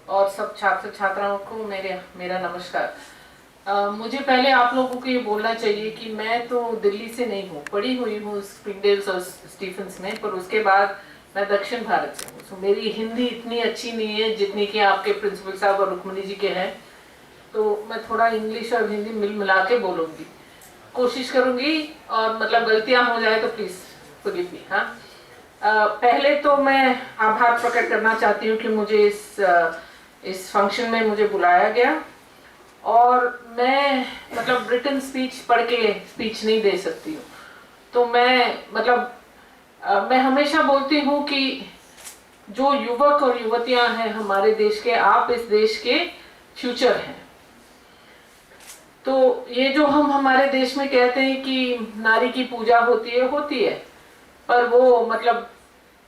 और सब छात्र छात्राओं को मेरा नमस्कार। मुझे पहले आप लोगों को ये बोलना चाहिए कि मैं तो दिल्ली से नहीं हूँ, पढ़ी हुई हूँ स्प्रिंगडेल्स और स्टीफेंस में, पर उसके बाद मैं दक्षिण भारत से हूँ। तो मेरी हिंदी इतनी अच्छी नहीं है जितनी कि आपके प्रिंसिपल साहब और रुक्मणी जी के हैं, तो मैं थोड़ा इंग्लिश और हिंदी मिल मिला के बोलूँगी, कोशिश करूँगी। और मतलब गलतियाँ हो जाए तो प्लीज़ फॉरगिव मी। हाँ, पहले तो मैं आभार प्रकट करना चाहती हूँ कि मुझे इस फंक्शन में मुझे बुलाया गया। और मैं मतलब रिटन स्पीच पढ़ के स्पीच नहीं दे सकती हूँ, तो मैं मतलब मैं हमेशा बोलती हूँ कि जो युवक और युवतियां हैं हमारे देश के, आप इस देश के फ्यूचर हैं। तो ये जो हम हमारे देश में कहते हैं कि नारी की पूजा होती है, पर वो मतलब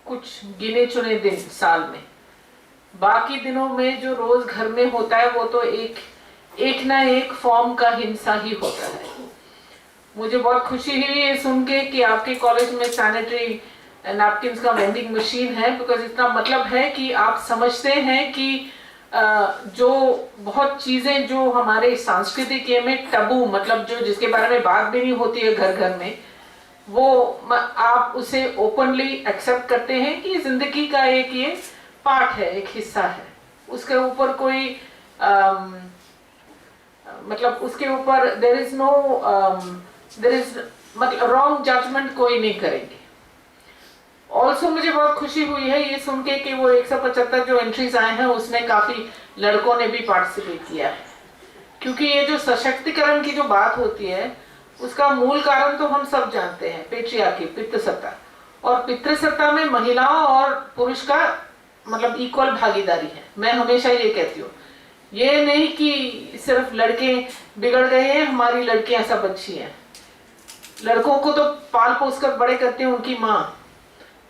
कुछ गिने चुने दिन साल में, बाकी दिनों में जो रोज घर में होता है वो तो एक ना एक फॉर्म का हिंसा ही होता है। मुझे बहुत खुशी हुई ये सुन के कि आपके कॉलेज में सैनिटरी नैपकिन्स का वेंडिंग मशीन है, बिकॉज इसका मतलब है कि आप समझते हैं कि जो बहुत चीजें जो हमारे सांस्कृतिक में टबू, मतलब जो जिसके बारे में बात भी नहीं होती है घर घर में, वो आप उसे ओपनली एक्सेप्ट करते हैं कि जिंदगी का एक ये पार्ट है, एक हिस्सा है। उसके ऊपर कोई मतलब उसके ऊपर देयर इज मतलब रॉन्ग जजमेंट कोई नहीं करेंगे। ऑल्सो मुझे बहुत खुशी हुई है ये सुन के कि वो 175 जो एंट्रीज आए हैं उसमें काफी लड़कों ने भी पार्टिसिपेट किया है, क्योंकि ये जो सशक्तिकरण की जो बात होती है उसका मूल कारण तो हम सब जानते हैं, पेट्रियार्की, पितृसत्ता। और पितृसत्ता में महिलाओं और पुरुष का मतलब इक्वल भागीदारी है। मैं हमेशा ये कहती हूँ, ये नहीं कि सिर्फ लड़के बिगड़ गए हैं, हमारी लड़कियां सब अच्छी हैं। लड़कों को तो पाल पोस कर बड़े करते हैं उनकी माँ।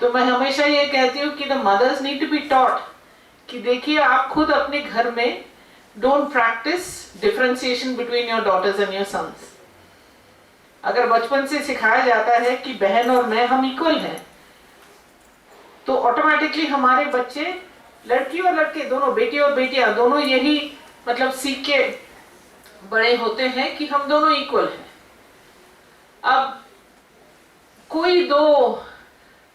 तो मैं हमेशा ये कहती हूँ कि the mothers need to be taught कि देखिए आप खुद अपने घर में don't practice differentiation between your daughters and your sons. अगर बचपन से सिखाया जाता है कि बहन और मैं हम इक्वल हैं, तो ऑटोमेटिकली हमारे बच्चे, लड़की और लड़के दोनों, बेटी और बेटियां दोनों, यही मतलब सीख के बड़े होते हैं कि हम दोनों इक्वल हैं। अब कोई दो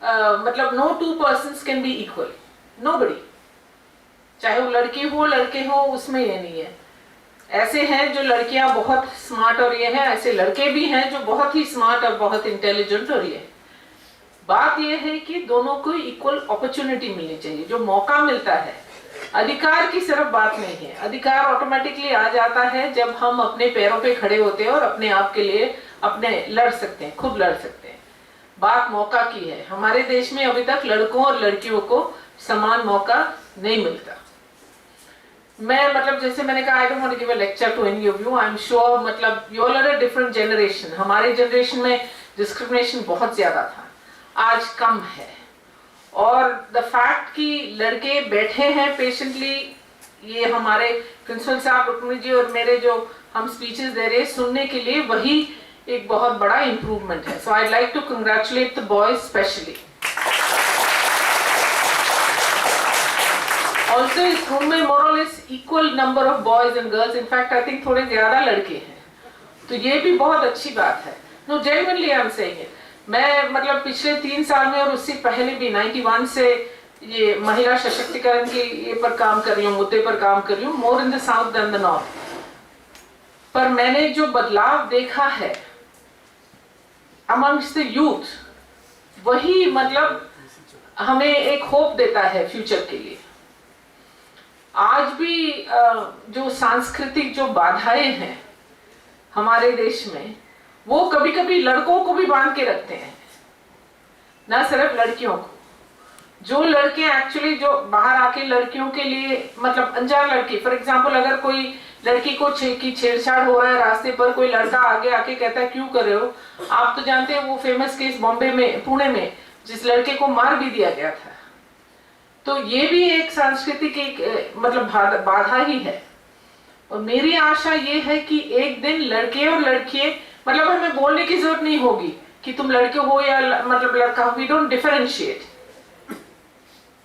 मतलब no two persons can be equal, nobody, चाहे वो लड़की हो लड़के हो, उसमें ये नहीं है। ऐसे हैं जो लड़कियां बहुत स्मार्ट और ये है, ऐसे लड़के भी हैं जो बहुत ही स्मार्ट और बहुत इंटेलिजेंट और ये। बात यह है कि दोनों को इक्वल अपॉर्चुनिटी मिलनी चाहिए, जो मौका मिलता है। अधिकार की सिर्फ बात नहीं है, अधिकार ऑटोमेटिकली आ जाता है जब हम अपने पैरों पे खड़े होते हैं और अपने आप के लिए अपने लड़ सकते हैं, खुद लड़ सकते हैं। बात मौका की है। हमारे देश में अभी तक लड़कों और लड़कियों को समान मौका नहीं मिलता। मैं मतलब जैसे मैंने कहा, I don't want to give a lecture to any of you, I am sure मतलब you all are a different generation. हमारे जनरेशन में डिस्क्रिमिनेशन बहुत ज्यादा था, आज कम है। और द फैक्ट कि लड़के बैठे हैं पेशेंटली, ये हमारे प्रिंसिपल साहब, रुक्मणी जी और मेरे जो हम स्पीचेस दे रहे हैं सुनने के लिए, वही एक बहुत बड़ा इंप्रूवमेंट है। So I like to congratulate the boys specially. Also इस रूम में more or less equal number of boys and girls, in fact I think थोड़े ज्यादा लड़के हैं, तो ये भी बहुत अच्छी बात है। No genuinely I am saying it. मैं मतलब पिछले 3 साल में और उससे पहले भी 91 से ये महिला सशक्तिकरण के ये पर काम कर रही हूँ, मुद्दे पर काम कर रही हूँ, more in the south than the north. पर मैंने जो बदलाव देखा है अमंग्स द यूथ, वही मतलब हमें एक होप देता है फ्यूचर के लिए। आज भी जो सांस्कृतिक जो बाधाएं हैं हमारे देश में, वो कभी कभी लड़कों को भी बांध के रखते हैं, ना सिर्फ लड़कियों को। जो लड़के एक्चुअली जो बाहर आके लड़कियों के लिए मतलब अनजान लड़की, फॉर एग्जांपल अगर कोई लड़की को छेड़छाड़ हो रहा है रास्ते पर, कोई लड़का आगे आके कहता है क्यों कर रहे हो, आप तो जानते हैं वो फेमस केस बॉम्बे में, पुणे में, जिस लड़के को मार भी दिया गया था। तो ये भी एक सांस्कृतिक एक मतलब बाधा ही है। और मेरी आशा ये है कि एक दिन लड़के और लड़कियां, मतलब हमें बोलने की जरूरत नहीं होगी कि तुम लड़के हो या मतलब लड़का हो, वी डोंट डिफरेंशिएट।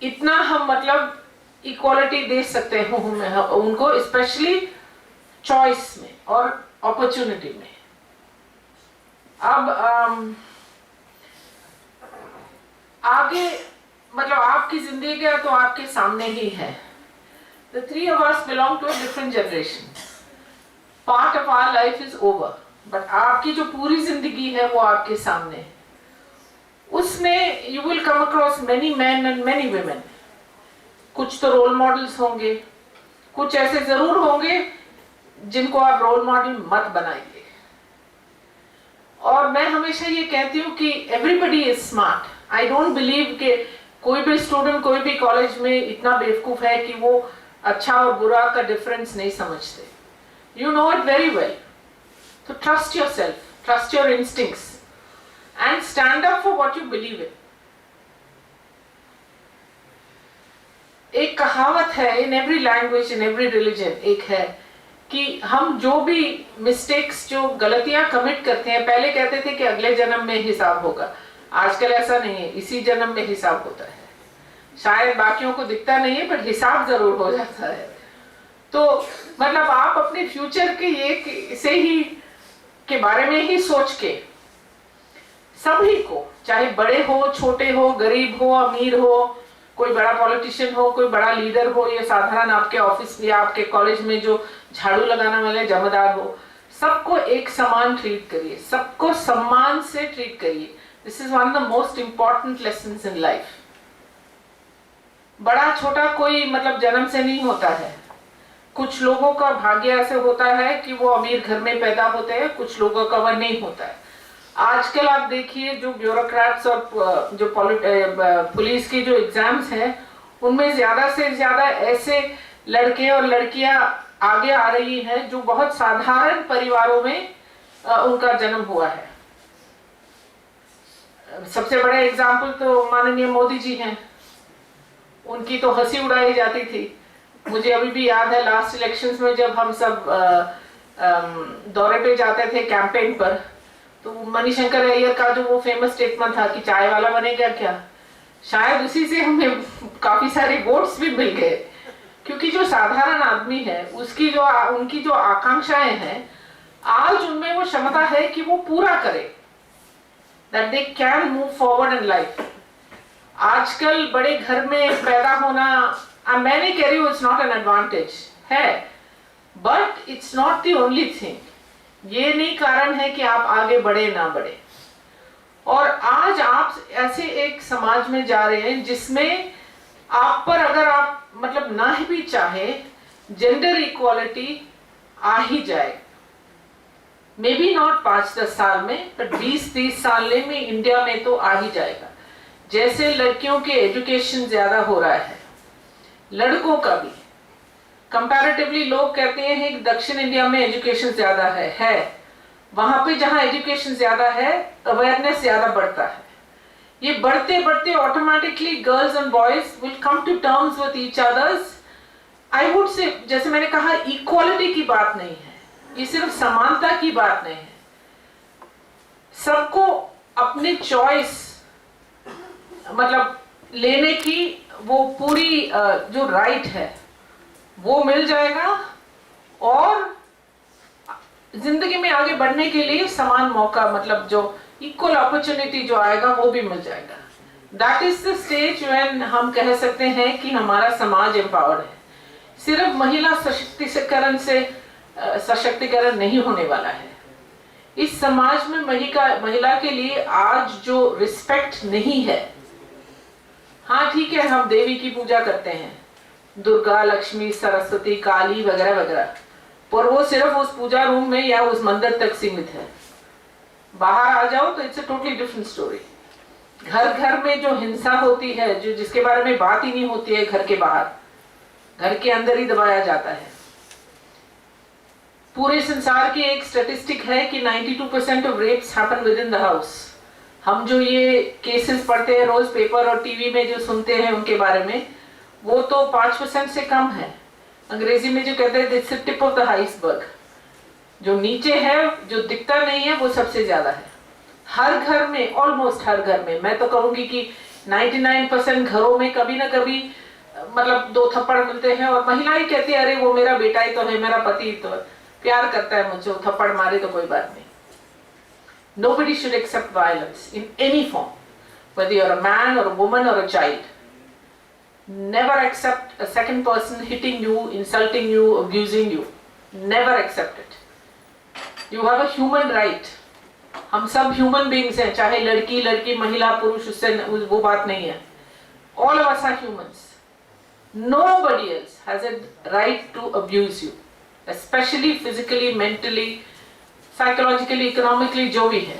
इतना हम मतलब इक्वालिटी दे सकते हैं उनको, स्पेशली चॉइस में और अपॉर्चुनिटी में। अब आगे मतलब आपकी जिंदगी का तो आपके सामने ही है। The three of us belong to a different generation. Part of our life is over, but आपकी जो पूरी जिंदगी है वो आपके सामने है। उसमें you will come across many men and many women. कुछ तो रोल मॉडल्स होंगे, कुछ ऐसे जरूर होंगे जिनको आप रोल मॉडल मत बनाइए। और मैं हमेशा ये कहती हूँ कि everybody is smart. I don't believe कि कोई भी स्टूडेंट कोई भी कॉलेज में इतना बेवकूफ है कि वो अच्छा और बुरा का डिफरेंस नहीं समझते। You know it very well. तो trust yourself, trust your instincts and stand up for what you believe in. एक कहावत है in every language, in every religion, एक है कि हम जो भी मिस्टेक्स, जो गलतियां कमिट करते हैं, पहले कहते थे कि अगले जन्म में हिसाब होगा, आजकल ऐसा नहीं है, इसी जन्म में हिसाब होता है। शायद बाकियों को दिखता नहीं है पर हिसाब जरूर हो जाता है। तो मतलब आप अपने फ्यूचर के ये से ही के बारे में ही सोच के सभी को, चाहे बड़े हो, छोटे हो, गरीब हो, अमीर हो, कोई बड़ा पॉलिटिशियन हो, कोई बड़ा लीडर हो, या साधारण आपके ऑफिस या आपके कॉलेज में जो झाड़ू लगाने वाले जमादार हो, सबको एक समान ट्रीट करिए, सबको सम्मान से ट्रीट करिए। This is one of the most important lessons in life. बड़ा छोटा कोई मतलब जन्म से नहीं होता है। कुछ लोगों का भाग्य ऐसे होता है कि वो अमीर घर में पैदा होते हैं, कुछ लोगों का वह नहीं होता है। आजकल आप देखिए जो ब्यूरोक्रेट्स और जो पुलिस की जो एग्जाम्स हैं, उनमें ज्यादा से ज्यादा ऐसे लड़के और लड़कियां आगे आ रही हैं जो बहुत साधारण परिवारों में उनका जन्म हुआ है। सबसे बड़ा एग्जाम्पल तो माननीय मोदी जी हैं। उनकी तो हंसी उड़ाई जाती थी। मुझे अभी भी याद है लास्ट इलेक्शंस में जब हम सब दौरे पे जाते थे कैंपेन पर, तो मणिशंकर अय्यर का जो वो फेमस स्टेटमेंट था कि चाय वाला बनेगा क्या, शायद उसी से हमें काफी सारे वोट्स भी मिल गए। क्योंकि जो साधारण आदमी है उसकी जो उनकी जो आकांक्षाएं हैं, आज उनमें वो क्षमता है कि वो पूरा करे, that they can move forward in life। आजकल बड़े घर में पैदा होना, मैं नहीं कह रही हूँ इट्स नॉट एन एडवांटेज है, but it's not the only thing. ये नहीं कारण है कि आप आगे बढ़े ना बढ़े। और आज आप ऐसे एक समाज में जा रहे हैं जिसमें आप पर अगर आप मतलब ना ही भी चाहे, जेंडर इक्वालिटी आ ही जाए। मे बी नॉट 5-10 साल में, पर 20-30 साल में इंडिया में तो आ ही जाएगा। जैसे लड़कियों के एजुकेशन ज्यादा हो रहा है, लड़कों का भी कंपैरेटिवली लोग कहते हैं कि दक्षिण इंडिया में एजुकेशन ज्यादा है। वहां पे जहां एजुकेशन ज्यादा है, अवेयरनेस ज्यादा बढ़ता है। ये बढ़ते बढ़ते automatically girls and boys will come to terms with each others. I would say, जैसे मैंने कहा, इक्वालिटी की बात नहीं है, ये सिर्फ समानता की बात नहीं है। सबको अपनी चॉइस मतलब लेने की वो पूरी जो राइट है वो मिल जाएगा, और जिंदगी में आगे बढ़ने के लिए समान मौका, मतलब जो इक्वल अपॉर्चुनिटी जो आएगा वो भी मिल जाएगा। That is the stage when हम कह सकते हैं कि हमारा समाज एम्पावर्ड है। सिर्फ महिला सशक्तिकरण से सशक्तिकरण नहीं होने वाला है। इस समाज में महिला के लिए आज जो रिस्पेक्ट नहीं है, हाँ ठीक है, हम देवी की पूजा करते हैं, दुर्गा, लक्ष्मी, सरस्वती, काली वगैरह वगैरह, पर वो सिर्फ उस पूजा रूम में या उस मंदिर तक सीमित है। बाहर आ जाओ तो it's a totally different story. घर घर में जो हिंसा होती है, जो जिसके बारे में बात ही नहीं होती है घर के बाहर, घर के अंदर ही दबाया जाता है। पूरे संसार की एक स्टैटिस्टिक है कि 92% of rapes happen within the house. हम जो ये केसेस पढ़ते हैं रोज पेपर और टीवी में, जो सुनते हैं उनके बारे में, वो तो 5% से कम है। अंग्रेजी में जो कहते हैं its tip of the iceberg, जो नीचे है, जो दिखता नहीं है, वो सबसे ज्यादा है। हर घर में, ऑलमोस्ट हर घर में, मैं तो कहूंगी कि 99% घरों में कभी ना कभी मतलब 2 थप्पड़ मिलते हैं और महिलाएं कहती है अरे वो मेरा बेटा ही तो है, मेरा पति ही तो है, प्यार करता है मुझे, वो थप्पड़ मारे तो कोई बात नहीं. Nobody should accept violence in any form, whether you're a man or a woman or a child. Never accept a second person hitting you, insulting you, abusing you. Never accept it. You have a human right. हम सब human beings हैं, चाहे लड़की लड़की महिला पुरुष, उससे वो बात नहीं है. All of us are humans. Nobody else has a right to abuse you, especially physically, mentally, psychologically, economically, जो भी है.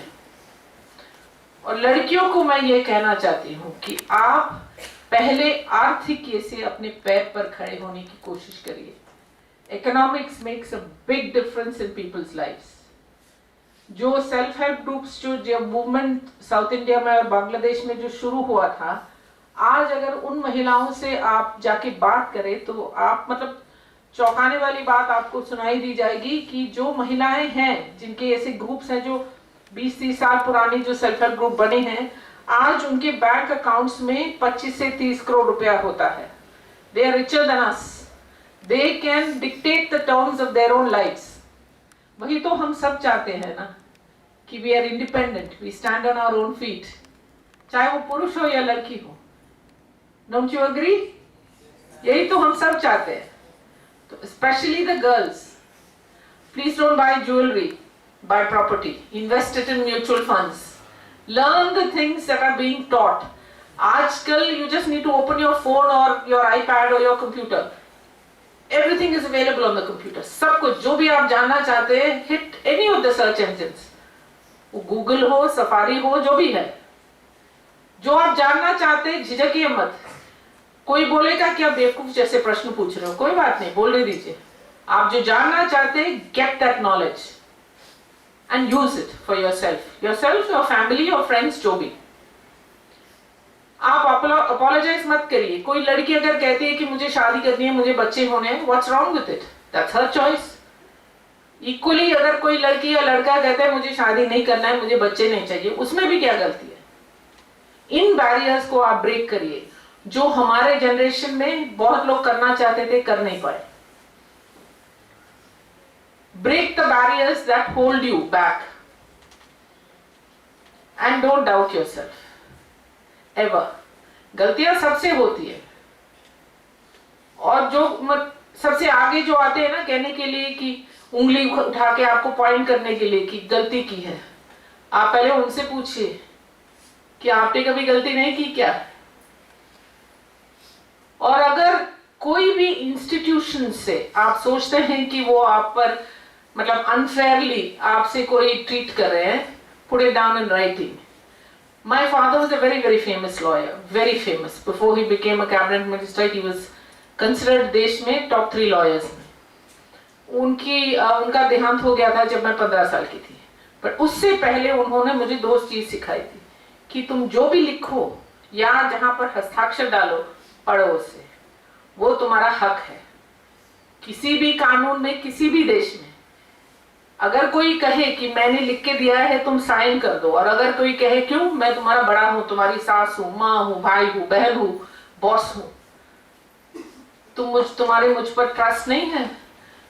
और लड़कियों को मैं ये कहना चाहती हूँ कि आप पहले आर्थिक से अपने पैर पर खड़े होने की कोशिश करिए. Economics makes a big difference in people's lives. जो सेल्फ हेल्प ग्रुप्स जो मूवमेंट साउथ इंडिया में और बांग्लादेश में जो शुरू हुआ था, आज अगर उन महिलाओं से आप जाके बात करें तो आप मतलब चौंकाने वाली बात आपको सुनाई दी जाएगी कि जो महिलाएं हैं जिनके ऐसे ग्रुप्स हैं जो 20-30 साल पुरानी जो सेल्फ हेल्प ग्रुप बने हैं, आज उनके बैंक अकाउंट्स में 25 से 30 करोड़ रुपया होता है. They are richer than us. They can dictate the terms of their own lives. वही तो हम सब चाहते हैं ना कि we are independent, we stand on our own feet, चाहे वो पुरुष हो या लड़की हो. Don't you agree? यही तो हम सब चाहते हैं. Especially the girls, please don't buy jewelry, buy property, invest it in mutual funds, learn the things that are being taught. आजकल you just need to open your phone or your iPad or your computer. Everything is available on the computer. सब कुछ जो भी आप जानना चाहते हैं, hit any of the search engines. वो Google हो, Safari हो, जो भी है. जो आप जानना चाहते हैं, झिझकिए मत. कोई बोलेगा कि आप बेवकूफ जैसे प्रश्न पूछ रहे हो, कोई बात नहीं, बोलने दीजिए. आप जो जानना चाहते हैं, get that knowledge and use it for yourself, your family, your friends, जो भी. आप अपोलोजाइज मत करिए. कोई लड़की अगर कहती है कि मुझे शादी करनी है, मुझे बच्चे होने हैं, what's wrong with it? That's her choice. Equally अगर कोई लड़की या लड़का कहता है मुझे शादी नहीं करना है, मुझे बच्चे नहीं चाहिए, उसमें भी क्या गलती है? इन बैरियर्स को आप ब्रेक करिए, जो हमारे जनरेशन में बहुत लोग करना चाहते थे, कर नहीं पाए. Break the barriers that hold you back and don't doubt yourself ever. गलतियां सबसे होती है, और जो सबसे आगे जो आते हैं ना कहने के लिए कि उंगली उठा के आपको पॉइंट करने के लिए कि गलती की है, आप पहले उनसे पूछिए कि आपने कभी गलती नहीं की क्या. और अगर कोई भी इंस्टीट्यूशन से आप सोचते हैं कि वो आप पर मतलब अनफेयरली आपसे कोई ट्रीट कर रहे हैं, put it down in writing. My father was a very very famous lawyer, very famous. Before he became a cabinet minister, he was considered देश में टॉप 3 लॉयर्स में. उनका देहांत हो गया था जब मैं 15 साल की थी. पर उससे पहले उन्होंने मुझे 2 चीज सिखाई थी कि तुम जो भी लिखो या जहां पर हस्ताक्षर डालो, पढ़ो उससे. वो तुम्हारा हक है. किसी भी कानून में, किसी भी देश में अगर कोई कहे कि मैंने लिख के दिया है, तुम साइन कर दो. और अगर कोई कहे क्यों, मैं तुम्हारा बड़ा हूं, तुम्हारी सास हूं, माँ हूं, भाई हूं, बहन हूं, बॉस हूं, तुम्हारे मुझ पर ट्रस्ट नहीं है.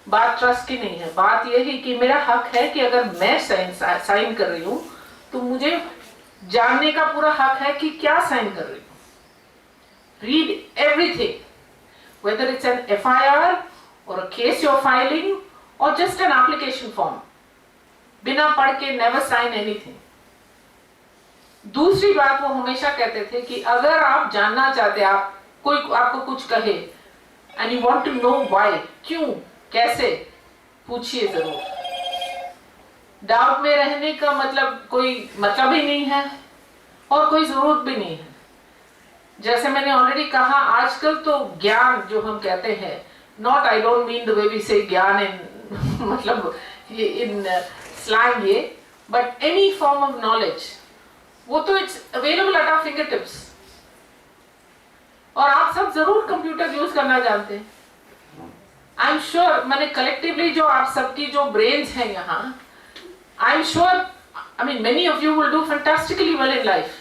बात ट्रस्ट की नहीं है. बात यह है कि मेरा हक है कि अगर मैं साइन कर रही हूं तो मुझे जानने का पूरा हक है कि क्या साइन कर रही हूं. Read everything, whether it's an FIR or a case you're filing or just an application form. बिना पढ़ के never sign anything. दूसरी बात, वो हमेशा कहते थे कि अगर आप जानना चाहते, आप कोई आपको कुछ कहे and you want to know why, क्यों, कैसे, पूछिए जरूर. डाउट में रहने का मतलब कोई मतलब ही नहीं है और कोई जरूरत भी नहीं है. जैसे मैंने ऑलरेडी कहा, आजकल तो ज्ञान जो हम कहते हैं, not I don't mean the way we say ज्ञान इन मतलब ये इन स्लैंग ये, but any form of knowledge, वो तो it's available at our fingertips. और आप सब जरूर कंप्यूटर यूज करना जानते हैं. आई एम श्योर, मैंने कलेक्टिवली जो आप सबकी जो ब्रेन्स हैं यहाँ, I am sure, I mean many of you will do fantastically well in life.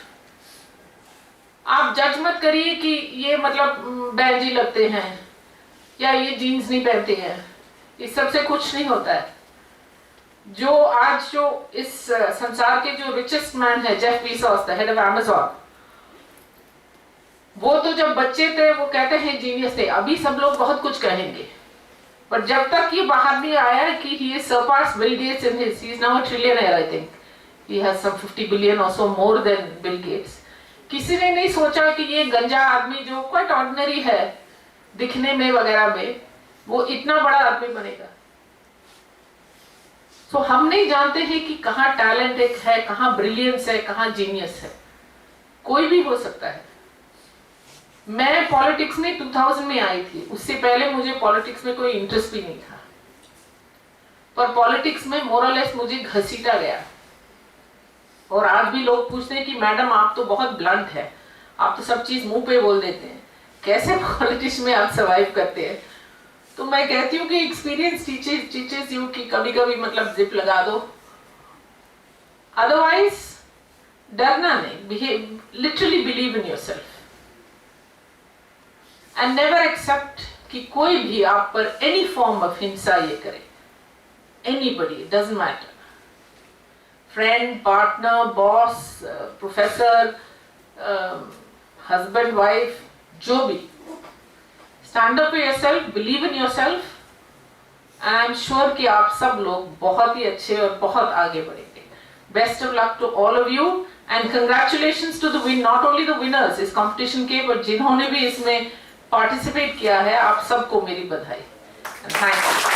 आप जज मत करिए कि ये मतलब बहन जी लगते हैं या ये जीन्स नहीं पहनते हैं, इस सबसे कुछ नहीं होता है। जो आज जो इस संसार के जो रिचेस्ट मैन है Jeff Bezos, the head of Amazon, वो तो जब बच्चे थे वो कहते हैं जीनियस थे, अभी सब लोग बहुत कुछ कहेंगे, पर जब तक ये बाहर नहीं आया कि he has surpassed Bill Gates in his, he is now a trillionaire, I think he has some 50 billion or so more than Bill Gates। किसी ने नहीं सोचा कि ये गंजा आदमी जो क्वाइट ऑर्डिनरी है दिखने में वगैरह में, वो इतना बड़ा आदमी बनेगा। तो हम नहीं जानते हैं कि कहाँ टैलेंट एक है, कहाँ ब्रिलियंस है, कहाँ जीनियस है, कोई भी हो सकता है। मैं पॉलिटिक्स में 2000 में आई थी, उससे पहले मुझे पॉलिटिक्स में कोई इंटरेस्ट भी नहीं था, पर पॉलिटिक्स में मोरलेस मुझे घसीटा गया। और आज भी लोग पूछते हैं कि मैडम आप तो बहुत ब्लंट है, आप तो सब चीज मुंह पे बोल देते हैं, कैसे पॉलिटिक्स में आप सर्वाइव करते हैं? तो मैं कहती हूँ कि एक्सपीरियंस टीचर्स यू कि कभी कभी मतलब जिप लगा दो, अदरवाइज डरना नहीं, literally believe in yourself and never accept कि कोई भी आप पर एनी फॉर्म ऑफ हिंसा ये करे, anybody, doesn't matter, friend, partner, boss, professor, husband, wife, जो भी। Stand up for yourself, believe in yourself. I am sure कि आप सब लोग बहुत ही अच्छे और बहुत आगे बढ़ेंगे। Best of luck to all of you and congratulations to the win, not only the winners इस कंपटीशन के, बट जिन्होंने भी इसमें पार्टिसिपेट किया है, आप सबको मेरी बधाई। Thank you.